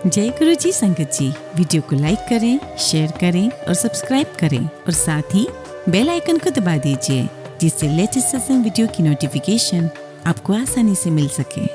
जय गुरु जी संगत जी, वीडियो को लाइक करें, शेयर करें और सब्सक्राइब करें और साथ ही बेल आइकन को दबा दीजिए जिससे लेटेस्ट सत्संग वीडियो की नोटिफिकेशन आपको आसानी से मिल सके।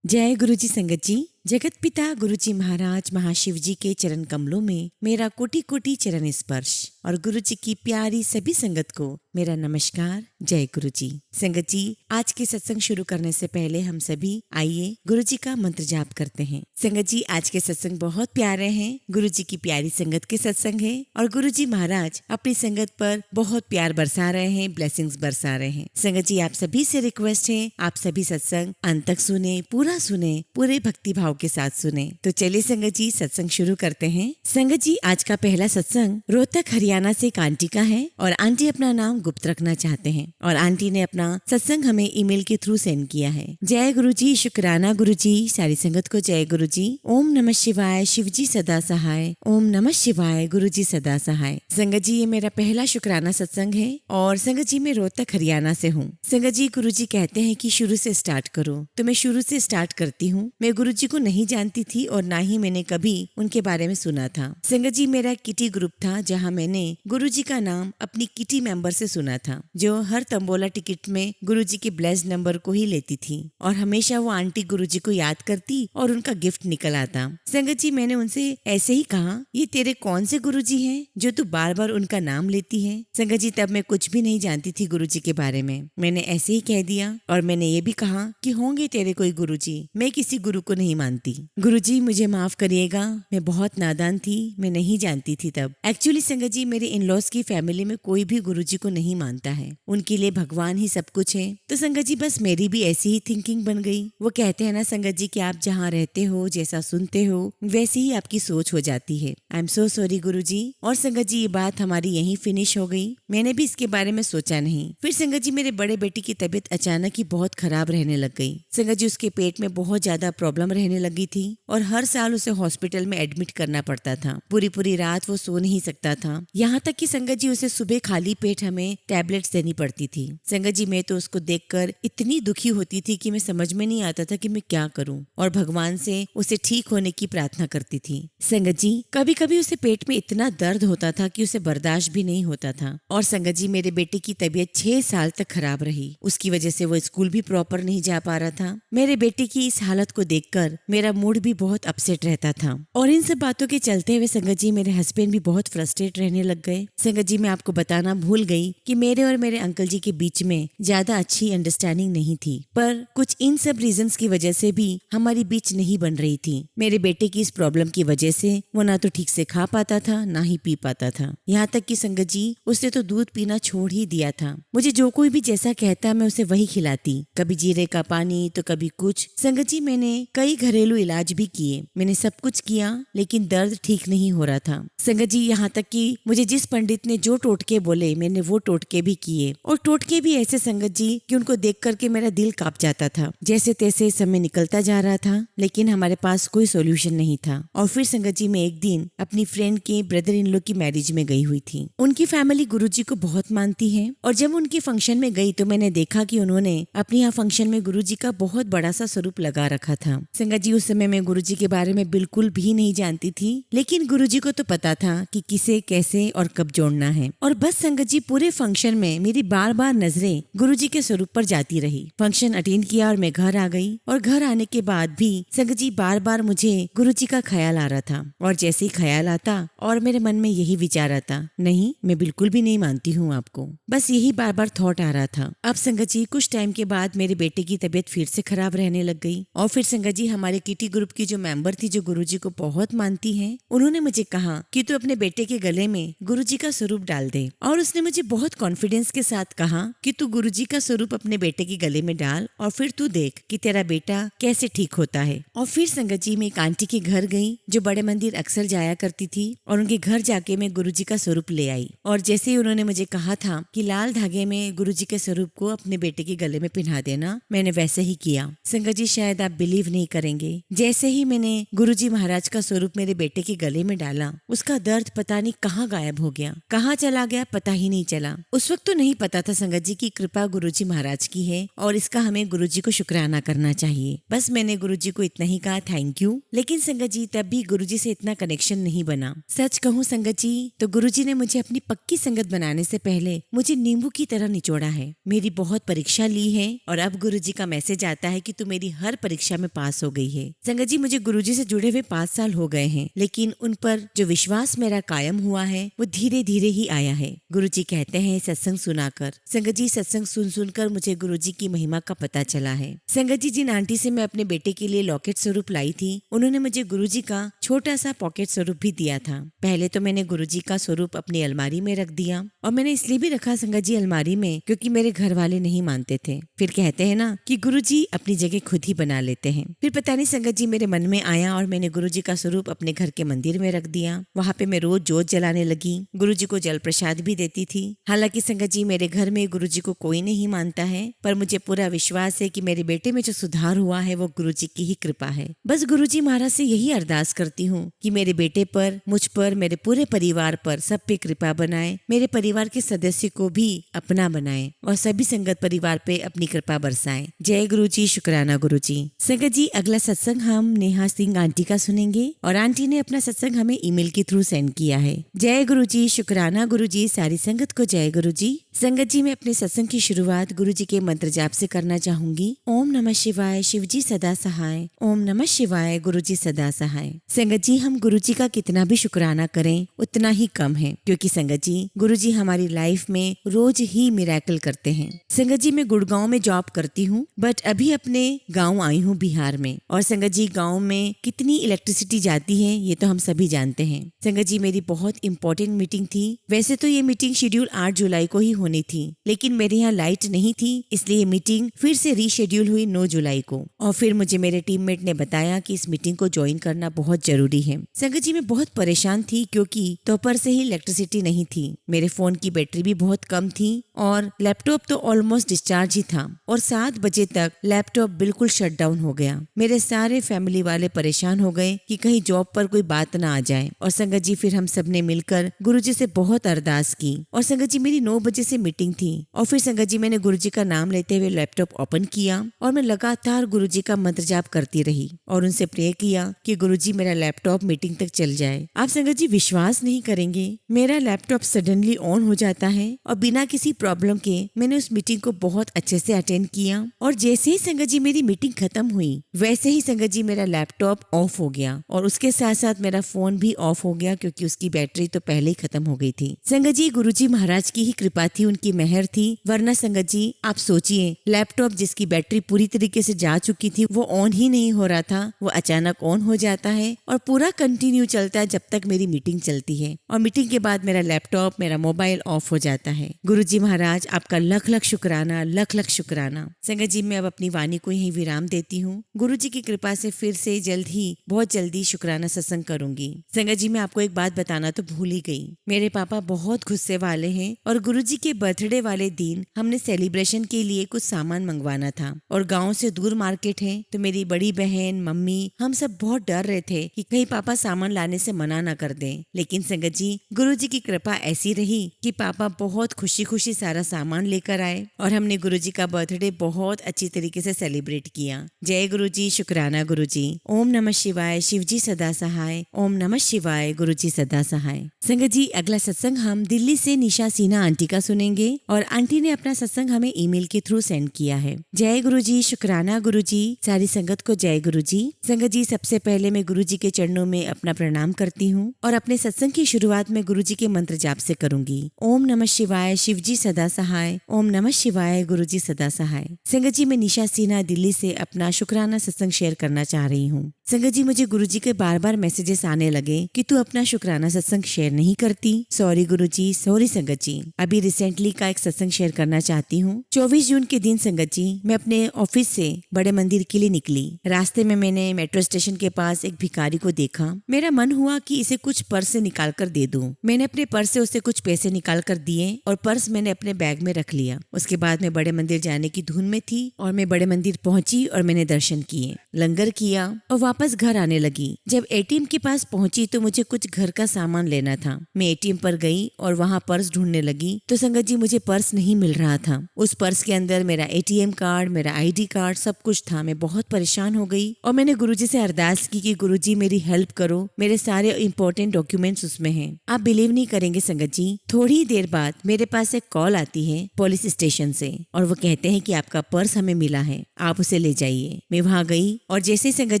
जय गुरु जी संगत जी, जगत पिता गुरु जी महाराज महाशिव जी के चरण कमलों में मेरा कोटि कोटि चरण स्पर्श और गुरु जी की प्यारी सभी संगत को मेरा नमस्कार। जय गुरु जी संगत जी, आज के सत्संग शुरू करने से पहले हम सभी आइए गुरु जी का मंत्र जाप करते हैं। संगत जी, आज के सत्संग बहुत प्यारे हैं, गुरु जी की प्यारी संगत के सत्संग है और गुरु जी महाराज अपनी संगत पर बहुत प्यार बरसा रहे हैं, ब्लेसिंग्स बरसा रहे हैं। संगत जी, आप सभी से रिक्वेस्ट है, आप सभी सत्संग अंत तक सुने, पूरा सुने, पूरे भक्ति भाव के साथ सुने। तो चलिए संगत जी, सत्संग शुरू करते हैं। संगत जी, आज का पहला सत्संग रोहतक हरियाणा से एक आंटी का है और आंटी अपना नाम गुप्त रखना चाहते हैं और आंटी ने अपना सत्संग हमें ईमेल के थ्रू सेंड किया है। जय गुरु जी, शुक्राना गुरु जी, सारी संगत को जय गुरु जी। ओम नमः शिवाय, शिव जी सदा सहाय। ओम नमः शिवाय, गुरु जी सदा सहाय। संगत जी, ये मेरा पहला शुक्राना सत्संग है और संगत जी मैं रोहतक हरियाणा से हूँ। संगत जी, गुरु जी कहते हैं कि शुरू से स्टार्ट करो, तो मैं शुरू से स्टार्ट करती हूँ। मैं गुरु जी को नहीं जानती थी और ना ही मैंने कभी उनके बारे में सुना था। संगत जी, मेरा किटी ग्रुप था जहाँ मैंने गुरु जी का नाम अपनी किटी मेंबर से सुना था, जो हर तंबोला टिकट में गुरु जी के ब्लेस्ड नंबर को ही लेती थी और हमेशा वो आंटी गुरु जी को याद करती और उनका गिफ्ट निकल आता। संगत जी, मैंने उनसे ऐसे ही कहा, ये तेरे कौन से गुरु जी हैं जो तू बार बार उनका नाम लेती है? संगत जी, तब मैं कुछ भी नहीं जानती थी गुरु जी के बारे में, मैंने ऐसे ही कह दिया और मैंने ये भी कहा कि होंगे तेरे कोई गुरु जी, मैं किसी गुरु को नहीं मानती। गुरु जी मुझे माफ करिएगा, मैं बहुत नादान थी, मैं नहीं जानती थी तब। एक्चुअली संगत जी, मेरे इन लॉज की फैमिली में कोई भी गुरु जी को नहीं मानता है, उनके लिए भगवान ही सब कुछ है। तो संगत जी, बस मेरी भी ऐसी ही थिंकिंग बन गई। वो कहते हैं ना संगत जी कि आप जहाँ रहते हो, जैसा सुनते हो, वैसी ही आपकी सोच हो जाती है। आई एम सो सॉरी गुरु जी। और संगत जी, ये बात हमारी यहीं फिनिश हो गई, मैंने भी इसके बारे में सोचा नहीं। फिर संगत जी, मेरे बड़े बेटी की तबीयत अचानक ही बहुत खराब रहने लग गई। संगत जी, उसके पेट में बहुत ज्यादा प्रॉब्लम रहने लगी थी और हर साल उसे हॉस्पिटल में एडमिट करना पड़ता था। पूरी पूरी रात वो सो नहीं सकता था, यहाँ तक कि संगत जी उसे सुबह खाली पेट हमें टैबलेट्स देनी पड़ती थी। संगत जी, मैं तो उसको देखकर इतनी दुखी होती थी कि मैं समझ में नहीं आता था कि मैं क्या करूं और भगवान से उसे ठीक होने की प्रार्थना करती थी। संगत जी, कभी कभी उसे पेट में इतना दर्द होता था कि उसे बर्दाश्त भी नहीं होता था। और संगत जी, मेरे बेटे की तबीयत 6 साल तक खराब रही, उसकी वजह से वो स्कूल भी प्रॉपर नहीं जा पा रहा था। मेरे बेटे की इस हालत को देखकर मेरा मूड भी बहुत अपसेट रहता था और इन सब बातों के चलते हुए संगत जी, मेरे हस्बैंड भी बहुत फ्रस्ट्रेट रहने लग गए। संगत जी, मैं आपको बताना भूल गई कि मेरे और मेरे अंकल जी के बीच में ज्यादा अच्छी अंडरस्टैंडिंग नहीं थी, पर कुछ इन सब रीजंस की वजह से भी हमारी बीच नहीं बन रही थी। मेरे बेटे की इस प्रॉब्लम की वजह से वो ना तो ठीक से खा पाता था, ना ही पी पाता था। यहाँ तक कि संगत जी, उसने तो दूध पीना छोड़ ही दिया था। मुझे जो कोई भी जैसा कहता मैं उसे वही खिलाती, कभी जीरे का पानी तो कभी कुछ। संगत जी, मैंने कई घरेलू इलाज भी किए, मैंने सब कुछ किया, लेकिन दर्द ठीक नहीं हो रहा था। संगत जी, यहाँ तक कि मुझे जिस पंडित ने जो टोटके बोले मैंने वो टोटके भी किए और टोटके भी ऐसे संगत जी कि उनको देख करके मेरा दिल कांप जाता था। जैसे तैसे समय निकलता जा रहा था, लेकिन हमारे पास कोई सॉल्यूशन नहीं था। और फिर संगत जी, मैं एक दिन अपनी फ्रेंड के ब्रदर इन लॉ की मैरिज में गई हुई थी। उनकी फैमिली गुरुजी को बहुत मानती है और जब उनके फंक्शन में गई तो मैंने देखा कि उन्होंने अपने यहाँ फंक्शन में गुरुजी का बहुत बड़ा सा स्वरूप लगा रखा था। संगत जी, उस समय मैं गुरुजी के बारे में बिल्कुल भी नहीं जानती थी, लेकिन गुरुजी को तो पता था कि किसे कैसे और कब जोड़ना है। और बस संगत जी, पूरे फंक्शन में मेरी बार बार नजरें गुरुजी के स्वरूप पर जाती रही। फंक्शन अटेंड किया और मैं घर आ गई और घर आने के बाद भी संगत जी, बार बार मुझे गुरुजी का ख्याल आ रहा था और जैसे ही ख्याल आता और मेरे मन में यही विचार आता, नहीं मैं बिल्कुल भी नहीं मानती हूँ आपको, बस यही बार बार थॉट आ रहा था। अब संगत जी, कुछ टाइम के बाद मेरे बेटे की तबीयत फिर से खराब रहने लग गई और फिर संगत जी, हमारे किटी ग्रुप की जो मेंबर थी, जो गुरुजी को बहुत मानती है, उन्होंने मुझे कहा कि तू अपने बेटे के गले में गुरुजी का स्वरूप डाल दे। और उसने मुझे बहुत कॉन्फिडेंस के साथ कहा कि तू गुरुजी का स्वरूप अपने बेटे के गले में डाल और फिर तू देख कि तेरा बेटा कैसे ठीक होता है। और फिर संगत जी, मैं एक आंटी के घर गई जो बड़े मंदिर अक्सर जाया करती थी और उनके घर जाके मैं गुरुजी का स्वरूप ले आई और जैसे ही उन्होंने मुझे कहा था कि लाल धागे में गुरुजी के स्वरूप को अपने बेटे के गले में पहना देना, मैंने वैसे ही किया। संगत जी, शायद आप बिलीव नहीं करेंगे, जाएंगे। जैसे ही मैंने गुरुजी महाराज का स्वरूप मेरे बेटे के गले में डाला, उसका दर्द पता नहीं कहाँ गायब हो गया, कहाँ चला गया पता ही नहीं चला। उस वक्त तो नहीं पता था संगत जी की कृपा गुरुजी महाराज की है और इसका हमें गुरुजी को शुक्राना करना चाहिए। बस मैंने गुरुजी को इतना ही कहा, थैंक यू। लेकिन संगत जी तब भी गुरुजी से इतना कनेक्शन नहीं बना। सच कहूँ संगत जी तो गुरुजी ने मुझे अपनी पक्की संगत बनाने से पहले मुझे नींबू की तरह निचोड़ा है, मेरी बहुत परीक्षा ली है और अब गुरुजी का मैसेज आता है कि तू मेरी हर परीक्षा में पास हो गई है। संगत जी मुझे गुरुजी से जुड़े हुए 5 साल हो गए हैं, लेकिन उन पर जो विश्वास मेरा कायम हुआ है वो धीरे धीरे ही आया है। गुरुजी कहते हैं सत्संग सुनाकर, संगत जी सत्संग सुन सुनकर मुझे गुरुजी की महिमा का पता चला है। संगत जी जिन आंटी से मैं अपने बेटे के लिए लॉकेट स्वरूप लाई थी, उन्होंने मुझे गुरुजी का छोटा सा पॉकेट स्वरूप भी दिया था। पहले तो मैंने गुरुजी का स्वरूप अपनी अलमारी में रख दिया और मैंने इसलिए भी रखा संगत जी अलमारी में क्योंकि मेरे घर वाले नहीं मानते थे। फिर कहते हैं ना कि गुरुजी अपनी जगह खुद ही बना लेते हैं। फिर पता नहीं संगत जी मेरे मन में आया और मैंने गुरुजी का स्वरूप अपने घर के मंदिर में रख दिया। वहाँ पे मैं रोज जोत जलाने लगी, गुरुजी को जल प्रसाद भी देती थी। हालांकि संगत जी मेरे घर में गुरुजी को कोई नहीं मानता है, पर मुझे पूरा विश्वास है कि मेरे बेटे में जो सुधार हुआ है वो गुरुजी की ही कृपा है। बस गुरुजी महाराज से यही अरदास करती हूँ कि मेरे बेटे पर, मुझ पर, मेरे पूरे परिवार पर सब पे कृपा बनाए, मेरे परिवार के सदस्य को भी अपना बनाए और सभी संगत परिवार पे अपनी कृपा बरसाए। जय गुरुजी, शुक्राना गुरुजी। संगत जी अगला सत्संग हम नेहा सिंह आंटी का सुनेंगे और आंटी ने अपना सत्संग हमें ईमेल के थ्रू सेंड किया है। जय गुरुजी, शुक्राना गुरुजी, सारी संगत को जय गुरुजी। संगत जी मैं अपने सत्संग की शुरुआत गुरुजी के मंत्र जाप से करना चाहूंगी। ओम नमः शिवाय, शिवजी सदा सहाय। ओम नमः शिवाय, गुरुजी सदा सहाय। संगत जी हम गुरुजी का कितना भी शुक्राना करें उतना ही कम है, क्योंकि संगत जी गुरुजी हमारी लाइफ में रोज ही मिरेकल करते हैं। संगत जी मैं गुड़गांव में जॉब करती हूँ, बट अभी अपने गाँव आई हूँ बिहार में। और संगत जी गाँव में कितनी इलेक्ट्रिसिटी जाती है ये तो हम सभी जानते हैं। संगत जी मेरी बहुत इंपॉर्टेंट मीटिंग थी। वैसे तो ये मीटिंग शेड्यूल 8 जुलाई को ही होनी थी, लेकिन मेरे यहाँ लाइट नहीं थी, इसलिए मीटिंग फिर से रीशेड्यूल हुई 9 जुलाई को। और फिर मुझे मेरे टीममेट ने बताया कि इस मीटिंग को ज्वाइन करना बहुत जरूरी है। संगत जी मैं बहुत परेशान थी क्योंकि दोपहर से ही इलेक्ट्रिसिटी नहीं थी, मेरे फोन की बैटरी भी बहुत कम थी और लैपटॉप तो ऑलमोस्ट डिस्चार्ज ही था और 7 बजे तक लैपटॉप बिल्कुल शट डाउन हो गया। मेरे सारे फैमिली वाले परेशान हो गए कि कहीं जॉब पर कोई बात ना आ जाए। और संगत जी फिर हम सब ने मिलकर गुरुजी से बहुत अरदास की। और संगत जी मेरी 9 बजे से मीटिंग थी और फिर संगत जी मैंने गुरुजी का नाम लेते हुए लैपटॉप ओपन किया और मैं लगातार गुरुजी का मंत्र जाप करती रही और उनसे प्रे किया कि गुरुजी मेरा लैपटॉप मीटिंग तक चल जाए। आप संगत जी विश्वास नहीं करेंगे, मेरा लैपटॉप सडनली ऑन हो जाता है और बिना किसी प्रॉब्लम के मैंने उस मीटिंग को बहुत अच्छे से अटेंड किया। और जैसे ही संगत जी मेरी मीटिंग खत्म हुई वैसे ही संगत जी मेरा लैपटॉप ऑफ हो गया और उसके साथ साथ मेरा फोन भी ऑफ हो गया क्योंकि उसकी बैटरी तो पहले ही खत्म हो गई थी। संगत जी गुरुजी महाराज की ही कृपा थी, उनकी मेहर थी, वरना संगत जी आप सोचिए लैपटॉप जिसकी बैटरी पूरी तरीके से जा चुकी थी वो ऑन ही नहीं हो रहा था, वो अचानक ऑन हो जाता है और पूरा कंटिन्यू चलता है जब तक मेरी मीटिंग चलती है और मीटिंग के बाद मेरा लैपटॉप, मेरा मोबाइल ऑफ हो जाता है। गुरुजी महाराज आपका लख लख शुक्राना, लख लख शुक्राना। संगत जी मैं अब अपनी वाणी को यही विराम देती हूँ। गुरुजी की कृपा से फिर से जल्द ही, बहुत जल्दी शुक्राना सत्संग करूंगी। संगत जी मैं आपको एक बात बताना तो भूल ही गई, मेरे पापा बहुत गुस्से वाले हैं और गुरुजी के बर्थडे वाले दिन हमने सेलिब्रेशन के लिए कुछ सामान मंगवाना था और गांव से दूर मार्केट है, तो मेरी बड़ी बहन, मम्मी, हम सब बहुत डर रहे थे कि कहीं पापा सामान लाने से मना ना कर दें। लेकिन संगत जी गुरुजी की कृपा ऐसी रही कि पापा बहुत खुशी खुशी सारा सामान लेकर आए और हमने गुरुजी का बर्थडे बहुत अच्छी तरीके से सेलिब्रेट किया। जय गुरुजी, शुक्राना गुरुजी। ओम नमः शिवाय, शिवजी सदा सहाय। ओम नमः शिवाय, गुरुजी सदा सहाय। संगत जी अगला सत्संग हम दिल्ली से निशा सिन्हा आंटी का सुनेंगे और आंटी ने अपना सत्संग हमें ईमेल के थ्रू सेंड किया है। जय गुरुजी, शुक्राना गुरुजी, सारी संगत को जय गुरुजी। संगत जी सबसे पहले मैं गुरुजी के चरणों में अपना प्रणाम करती हूँ और अपने सत्संग की शुरुआत में गुरुजी के मंत्र जाप से करूंगी। ओम नमः शिवाय, शिवजी सदा सहाय। ओम नमः शिवाय, गुरुजी सदा सहाय। संगत जी मैं निशा सिन्हा दिल्ली से अपना शुक्राना सत्संग शेयर करना चाह रही हूँ। संगत जी मुझे गुरुजी के बार बार मैसेजेस आने लगे कि तू अपना शुक्राना सत्संग शेयर नहीं करती। सॉरी गुरुजी, सॉरी संगत जी। अभी रिसेंटली का एक सत्संग शेयर करना चाहती हूँ। 24 जून के दिन संगत जी मैं अपने ऑफिस से बड़े मंदिर के लिए निकली। रास्ते में मैंने मेट्रो स्टेशन के पास एक भिखारी को देखा। मेरा मन हुआ कि इसे कुछ पर्स से निकाल कर दे दूं। मैंने अपने पर्स से उसे कुछ पैसे निकाल कर दिए और पर्स मैंने अपने बैग में रख लिया। उसके बाद मैं बड़े मंदिर जाने की धुन में थी और मैं बड़े मंदिर पहुंची और मैंने दर्शन किए। लंगर किया और वापस घर आने लगी। जब एटीएम के पास पहुंची तो मुझे कुछ घर का सामान लेना था। मैं एटीएम पर गई और वहां पर्स ढूंढने लगी तो संगत जी मुझे पर्स नहीं मिल रहा था। उस पर्स के अंदर मेरा एटीएम कार्ड, मेरा आईडी कार्ड, सब कुछ था। मैं बहुत परेशान हो गई और मैंने गुरुजी से अरदास की कि गुरुजी मेरी हेल्प करो, मेरे सारे इंपॉर्टेंट डॉक्यूमेंट्स उसमें हैं। आप बिलीव नहीं करेंगे संगत जी, थोड़ी देर बाद मेरे पास एक कॉल आती है पुलिस स्टेशन से और वो कहते हैं कि आपका पर्स हमें मिला है, आप उसे ले जाइए। मैं वहां गई और जैसे ही संगत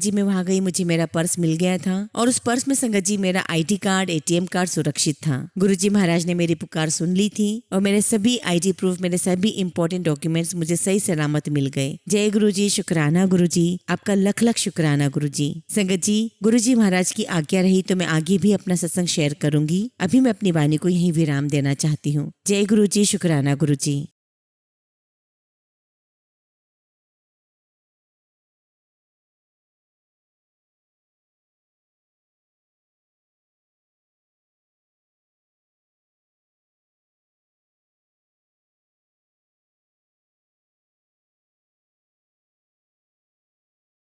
जी मैं वहां गई मुझे मेरा पर्स मिल गया था और उस पर्स में संगत जी मेरा आईडी कार्ड, एटीएम कार्ड सुरक्षित था। गुरुजी महाराज ने मेरी पुकार सुन ली थी और मेरे सभी आईडी प्रूफ, मेरे सभी इंपॉर्टेंट डॉक्यूमेंट्स मुझे सही सलामत मिल गए। जय गुरुजी, शुक्राना गुरुजी, आपका लख लख शुक्राना गुरुजी। संगत जी, गुरुजी महाराज की आज्ञा रही तो मैं आगे भी अपना सत्संग शेयर करूंगी। अभी मैं अपनी वाणी को यहीं विराम देना चाहती हूँ। जय गुरुजी, शुक्राना गुरुजी।